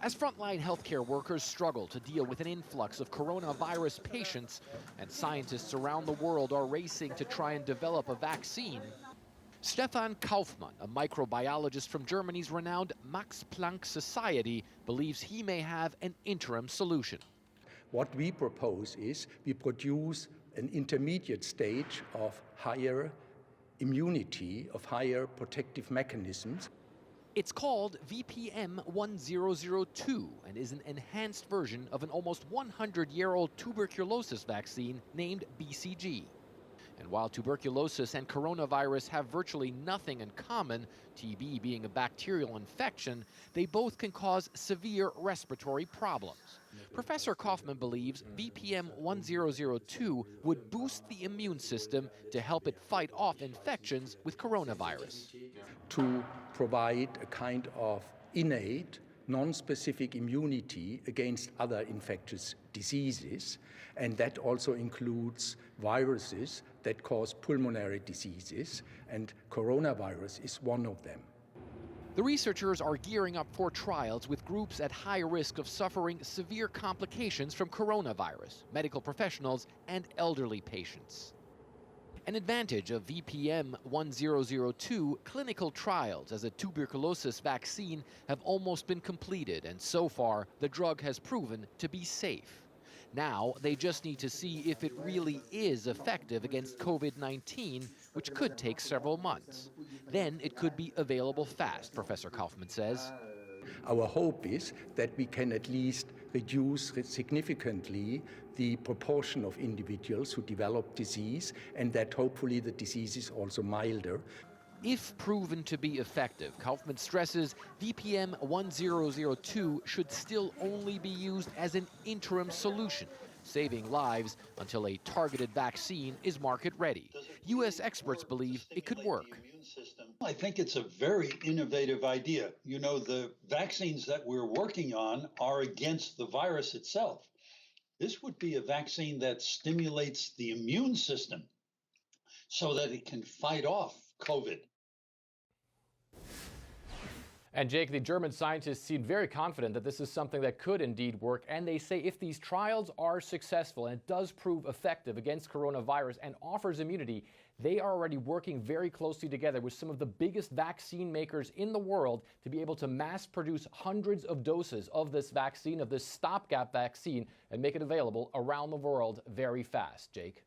As frontline healthcare workers struggle to deal with an influx of coronavirus patients and scientists around the world are racing to try and develop a vaccine, Stefan Kaufmann, a microbiologist from Germany's renowned Max Planck Society, believes he may have an interim solution. What we propose is we produce an intermediate stage of higher immunity, of higher protective mechanisms. It's called VPM-1002 and is an enhanced version of an almost 100-year-old tuberculosis vaccine named BCG. And while tuberculosis and coronavirus have virtually nothing in common, TB being a bacterial infection, they both can cause severe respiratory problems. Professor Kaufmann believes VPM-1002 would boost the immune system to help it fight off infections with coronavirus. To provide a kind of innate, non-specific immunity against other infectious diseases, and that also includes viruses that cause pulmonary diseases, and coronavirus is one of them. The researchers are gearing up for trials with groups at high risk of suffering severe complications from coronavirus, medical professionals, and elderly patients. An advantage of VPM-1002 clinical trials as a tuberculosis vaccine have almost been completed, and so far the drug has proven to be safe. Now they just need to see if it really is effective against COVID-19, which could take several months. Then it could be available fast, Professor Kaufmann says. Our hope is that we can at least reduce significantly the proportion of individuals who develop disease, and that hopefully the disease is also milder. If proven to be effective, Kaufmann stresses VPM-1002 should still only be used as an interim solution, saving lives until a targeted vaccine is market ready. U.S. experts believe it could work. I think it's a very innovative idea. You know, the vaccines that we're working on are against the virus itself. This would be a vaccine that stimulates the immune system so that it can fight off COVID. And Jake, the German scientists seem very confident that this is something that could indeed work. And they say if these trials are successful and it does prove effective against coronavirus and offers immunity, they are already working very closely together with some of the biggest vaccine makers in the world to be able to mass produce hundreds of doses of this vaccine, of this stopgap vaccine, and make it available around the world very fast. Jake.